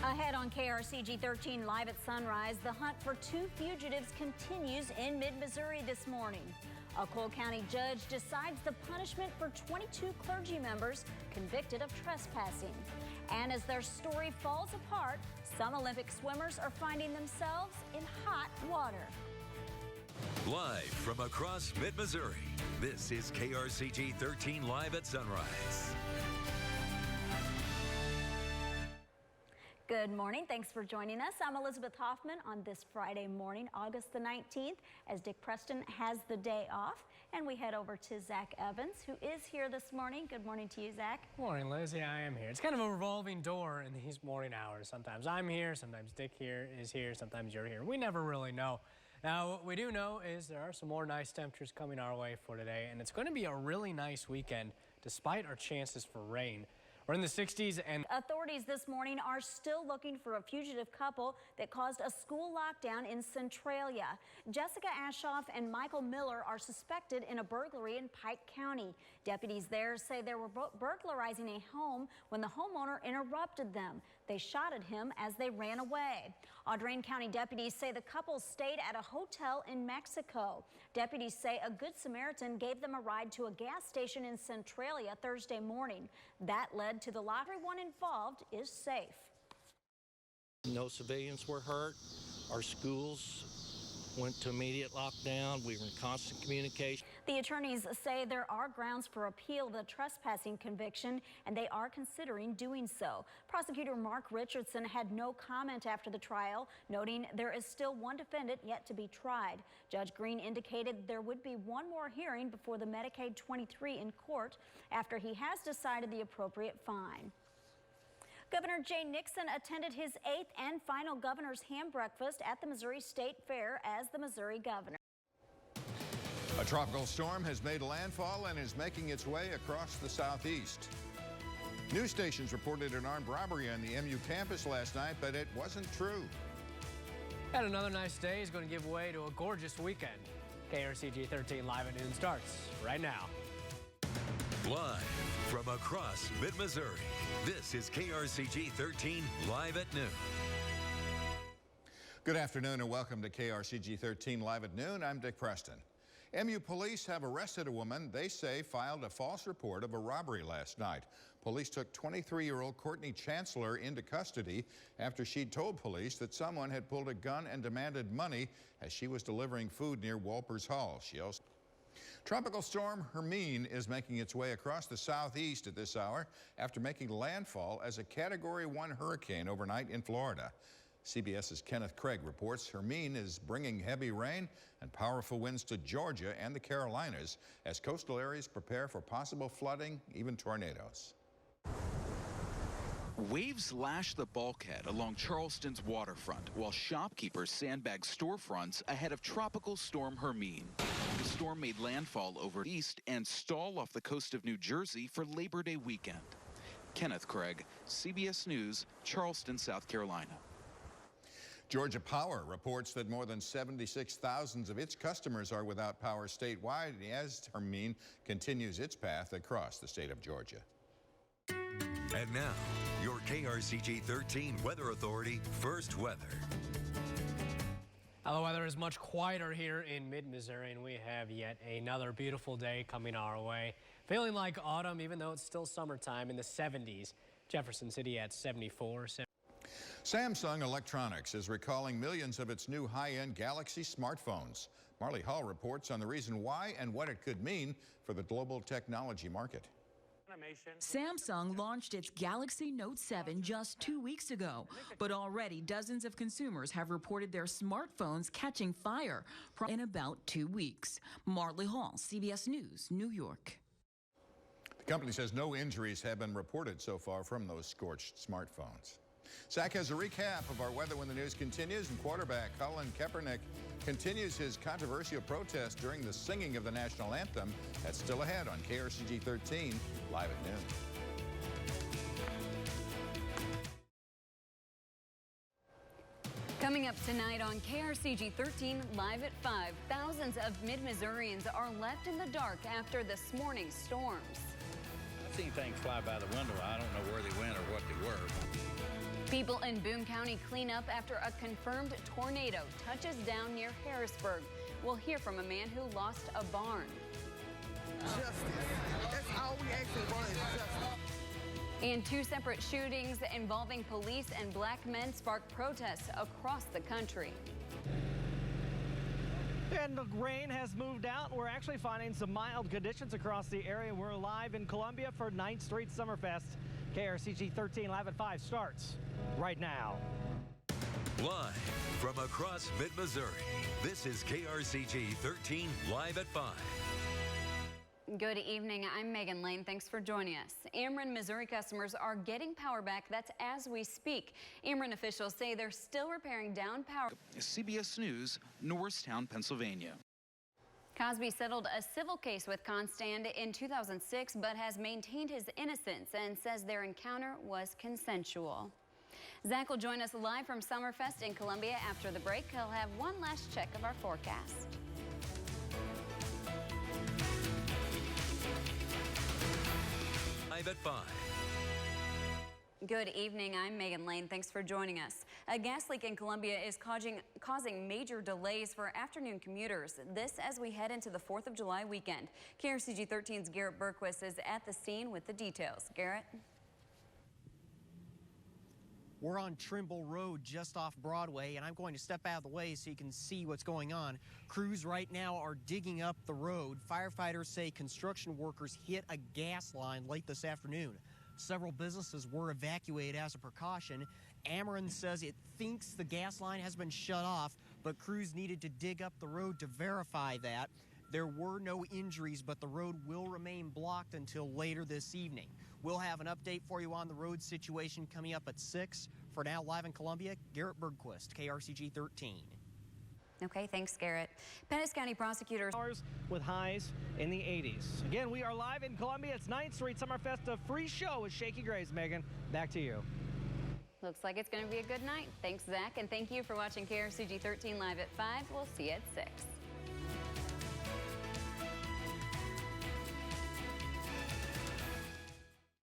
Ahead on KRCG 13 live at sunrise, the hunt for two fugitives continues in mid-Missouri this morning. A Cole County judge decides the punishment for 22 clergy members convicted of trespassing. And as their story falls apart, some Olympic swimmers are finding themselves in hot water. Live from across mid-Missouri, this is KRCG 13 live at sunrise. Good morning. Thanks for joining us. I'm Elizabeth Hoffman on this Friday morning, August the 19th, as Dick Preston has the day off. And we head over to Zach Evans, who is here this morning. Good morning to you, Zach. Good morning, Liz. Yeah, I am here. It's kind of a revolving door in these morning hours. Sometimes I'm here, sometimes Dick is here, sometimes you're here. We never really know. Now, what we do know is there are some more nice temperatures coming our way for today, and it's going to be a really nice weekend despite our chances for rain. We're in the 60s and authorities this morning are still looking for a fugitive couple that caused a school lockdown in Centralia. Jessica Ashoff and Michael Miller are suspected in a burglary in Pike County. Deputies there say they were burglarizing a home when the homeowner interrupted them. They shot at him as they ran away. Audrain County deputies say the couple stayed at a hotel in Mexico. Deputies say a Good Samaritan gave them a ride to a gas station in Centralia Thursday morning. That led to the lock. Everyone involved is safe. No civilians were hurt. Our schools went to immediate lockdown. We were in constant communication. The attorneys say there are grounds for appeal the trespassing conviction, and they are considering doing so. Prosecutor Mark Richardson had no comment after the trial, noting there is still one defendant yet to be tried. Judge Green indicated there would be one more hearing before the Medicaid 23 in court after he has decided the appropriate fine. Governor Jay Nixon attended his 8th and final governor's ham breakfast at the Missouri State Fair as the Missouri governor. A tropical storm has made landfall and is making its way across the southeast. News stations reported an armed robbery on the MU campus last night, but it wasn't true. And another nice day is going to give way to a gorgeous weekend. KRCG 13 live at noon starts right now. Live from across mid-Missouri, this is KRCG 13 live at noon. Good afternoon and welcome to KRCG 13 live at noon. I'm Dick Preston. MU police have arrested a woman they say filed a false report of a robbery last night. Police took 23-year-old Courtney Chancellor into custody after she'd told police that someone had pulled a gun and demanded money as she was delivering food near Walpers Hall. She also Tropical storm Hermine is making its way across the southeast at this hour after making landfall as a Category 1 hurricane overnight in Florida. CBS's Kenneth Craig reports Hermine is bringing heavy rain and powerful winds to Georgia and the Carolinas as coastal areas prepare for possible flooding, even tornadoes. Waves lash the bulkhead along Charleston's waterfront while shopkeepers sandbag storefronts ahead of Tropical Storm Hermine. The storm made landfall over east and stall off the coast of New Jersey for Labor Day weekend. Kenneth Craig, CBS News, Charleston, South Carolina. Georgia Power reports that more than 76,000 of its customers are without power statewide as Hermine continues its path across the state of Georgia. And now, your KRCG 13 Weather Authority First Weather. the weather is much quieter here in mid-Missouri, and we have yet another beautiful day coming our way. Feeling like autumn, even though it's still summertime in the 70s. Jefferson City at 74. Samsung Electronics is recalling millions of its new high-end Galaxy smartphones. Marley Hall reports on the reason why and what it could mean for the global technology market. Samsung launched its Galaxy Note 7 just 2 weeks ago, but already dozens of consumers have reported their smartphones catching fire in about 2 weeks. Marley Hall, CBS News, New York. The company says no injuries have been reported so far from those scorched smartphones. Zach has a recap of our weather when the news continues, and quarterback Colin Kaepernick continues his controversial protest during the singing of the national anthem. That's still ahead on KRCG 13, live at noon. Coming up tonight on KRCG 13, live at 5, thousands of mid-Missourians are left in the dark after this morning's storms. seen things fly by the window. I don't know where they went or what they were. People in Boone County clean up after a confirmed tornado touches down near Harrisburg. We'll hear from a man who lost a barn. Justice. That's all we actually want is justice. And two separate shootings involving police and black men sparked protests across the country. And the rain has moved out. We're actually finding some mild conditions across the area. We're live in Columbia for 9th Street Summerfest. KRCG 13 Live at 5 starts right now. Live from across mid-Missouri, this is KRCG 13 Live at 5. Good evening. I'm Megan Lane. Thanks for joining us. Ameren, Missouri customers are getting power back. That's as we speak. Ameren officials say they're still repairing down power. CBS News, Norristown, Pennsylvania. Cosby settled a civil case with Constand in 2006, but has maintained his innocence and says their encounter was consensual. Zach will join us live from Summerfest in Columbia after the break. He'll have one last check of our forecast. Live at 5. Good evening. I'm Megan Lane. Thanks for joining us. A gas leak in Columbia is causing major delays for afternoon commuters. This as we head into the 4th of July weekend. KRCG 13's Garrett Berquist is at the scene with the details. Garrett? We're on Trimble Road just off Broadway, and I'm going to step out of the way so you can see what's going on. Crews right now are digging up the road. Firefighters say construction workers hit a gas line late this afternoon. Several businesses were evacuated as a precaution. Ameren says it thinks the gas line has been shut off, but crews needed to dig up the road to verify that. There were no injuries, but the road will remain blocked until later this evening. We'll have an update for you on the road situation coming up at 6. For now, live in Columbia, Garrett Bergquist, KRCG 13. Okay, thanks, Garrett. Pettis County prosecutors with highs in the 80s. Again, we are live in Columbia. It's 9th Street Summerfest, a free show with Shaky Grays. Megan, back to you. Looks like it's going to be a good night. Thanks, Zach, and thank you for watching KRCG 13 Live at 5. We'll see you at 6.